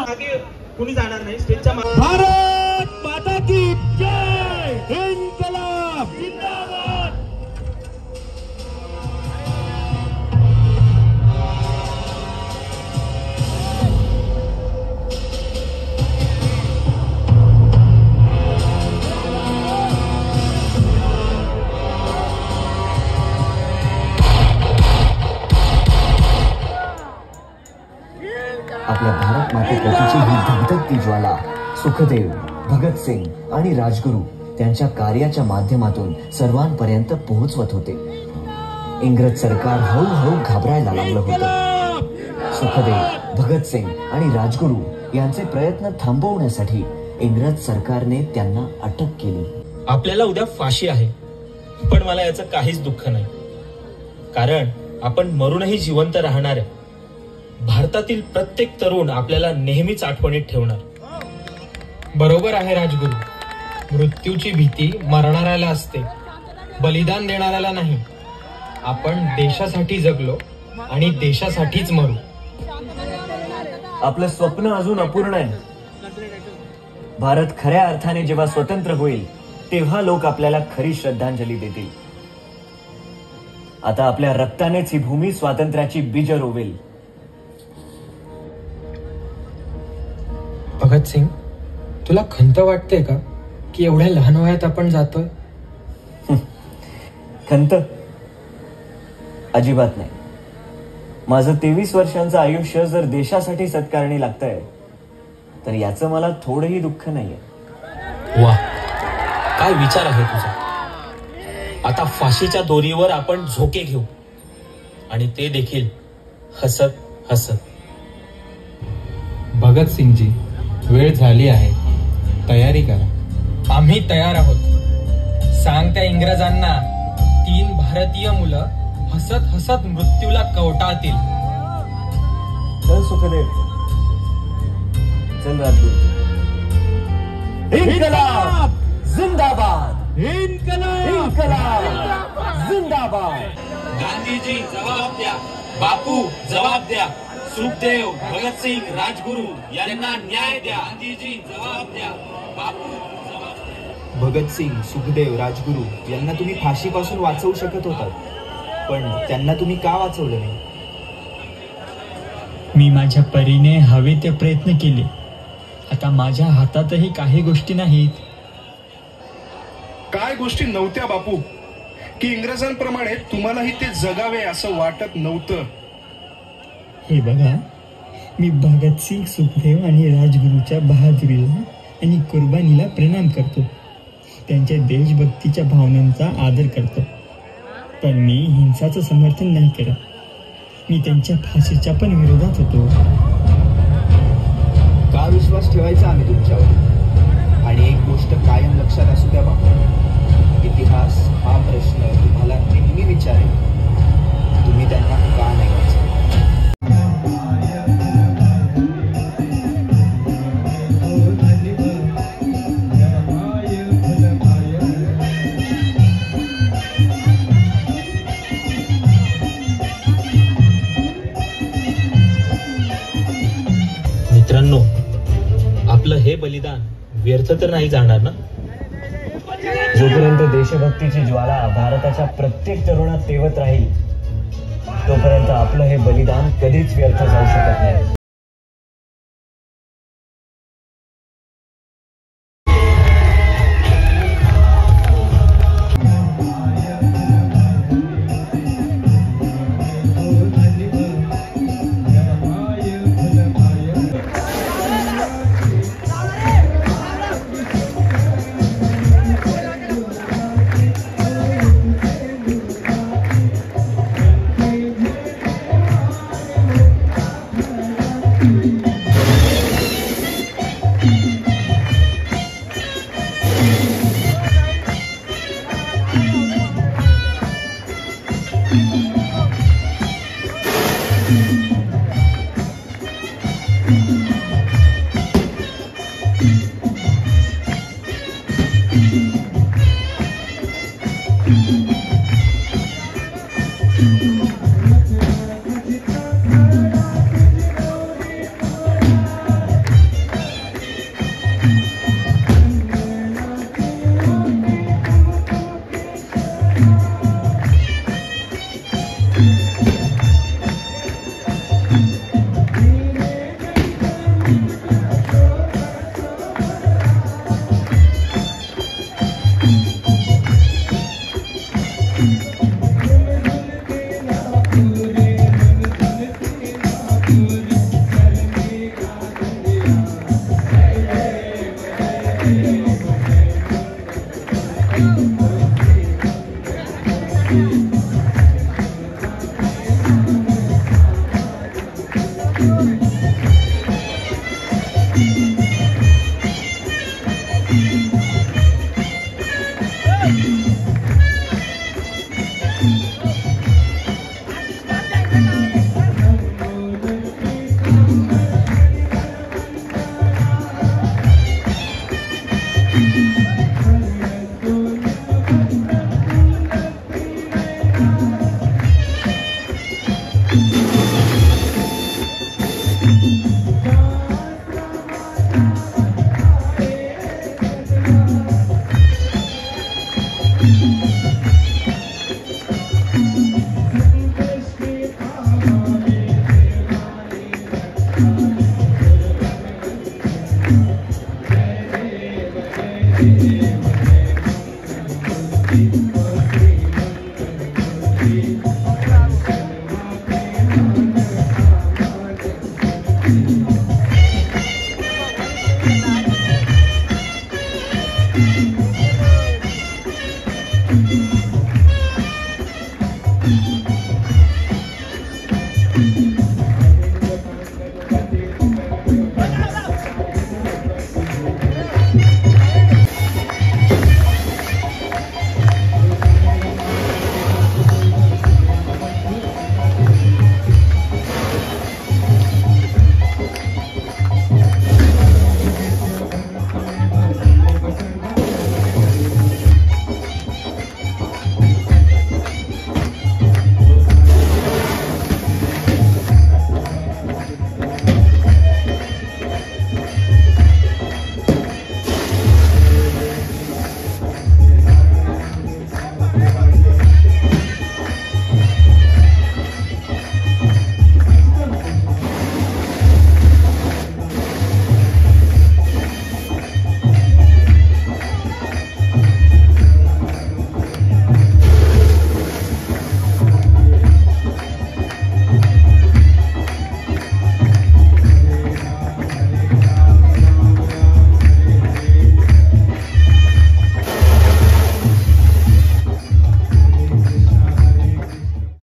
मागे कुणी जाणार नाही स्टेजच्या भारत माता की जय, इन्कलाब जिंदाबाद। आपल्या भारत मातेप्रतीची ही धगधगती ज्वाला सुखदेव, भगतसिंग आणि राजगुरू त्यांच्या कार्याच्या माध्यमातून सर्वांपर्यंत पोहोचवत होते। इंग्रज सरकार हळूहळू घाबरायला लागलं होतं। सुखदेव, भगतसिंग आणि राजगुरू यांचे प्रयत्न थांबवण्यासाठी इंग्रज सरकारने त्यांना अटक केली। आपल्याला उद्या फाशी आहे, पण मला याचं काहीच दुःख नाही, कारण आपण मरूनही जिवंत राहणार आहे। भारतातील प्रत्येक तरुण आपल्याला नेहमीच आठवणीत ठेवणार। बरोबर आहे राजगुरू, मृत्यूची भीती मरणाऱ्याला असते, बलिदान देणाऱ्याला नाही। आपण देशासाठी जगलो आणि देशासाठीच मरू। आपलं स्वप्न अजून अपूर्ण आहे। भारत खऱ्या अर्थाने जेव्हा स्वतंत्र होईल तेव्हा लोक आपल्याला खरी श्रद्धांजली देतील। आता आपल्या रक्तानेच ही भूमी स्वातंत्र्याची बीज रोवेल। भगतसिंग, तुला खंत वाटते का की एवढ्या लहान वयात आपण जातोय? खंत अजिबात नाही। माझं 23 वर्षांचं आयुष्य जर देशासाठी सत्कारणी लागतंय तर याचं मला थोडंही दुःख नाहीये। वा, काय विचार आहे तुझा। आता फाशीच्या दोरीवर आपण झोके घेऊ, आणि ते देखील हसत हसत। भगतसिंगजी, वेळ झाली आहे, तयारी करा। आम्ही तयार आहोत। सांग त्या इंग्रजांना 3 भारतीय मुलं हसत हसत मृत्यूला कवटाळतील। चल सुखदेव, चल राजगुरू। इन्कलाब जिंदाबाद, इन्कलाब जिंदाबाद। गांधीजी जवाब द्या, बापू जवाब द्या, सुखदेव, भगतसिंग, राजगुरू यांना न्याय द्या। गांधीजी जवाब द्या, बापू जवाब द्या। भगतसिंग, सुखदेव, राजगुरू यांना तुम्ही फाशीपासून वाचवू शकत होतात, पण त्यांना तुम्ही का वाचवलं नाही? मी माझ्या परीने हवे ते प्रयत्न केले। आता माझ्या हातातही काही गोष्टी नाहीत। काय गोष्टी नव्हत्या बापू की इंग्रजांप्रमाणे तुम्हालाही ते जगावे असं वाटत नव्हतं? हे बघा, मी भगतसिंग, सुखदेव आणि राजगुरूच्या बहादुरीला आणि कुर्बानीला प्रणाम करतो। त्यांच्या देशभक्तीच्या भावनांचा आदर करतो, पण मी हिंसाचं समर्थन नाही करत। मी त्यांच्या फाशीच्या पण विरोधात होतो। का विश्वास ठेवायचा आम्ही तुमच्यावर? आणि एक गोष्ट कायम लक्षात असू द्या बापू, इतिहास हा प्रश्न तुम्हाला नेहमी विचारेल, तुम्ही त्यांना का नाही वाचवलं? मित्रांनो, आपलं हे बलिदान व्यर्थ तर नाही जाणार ना? जोपर्यंत देशभक्तीची ज्वाला भारताच्या प्रत्येक तरुणात तेवत राहील तोपर्यंत आपलं हे बलिदान कधीच व्यर्थ जाऊ शकत नाही।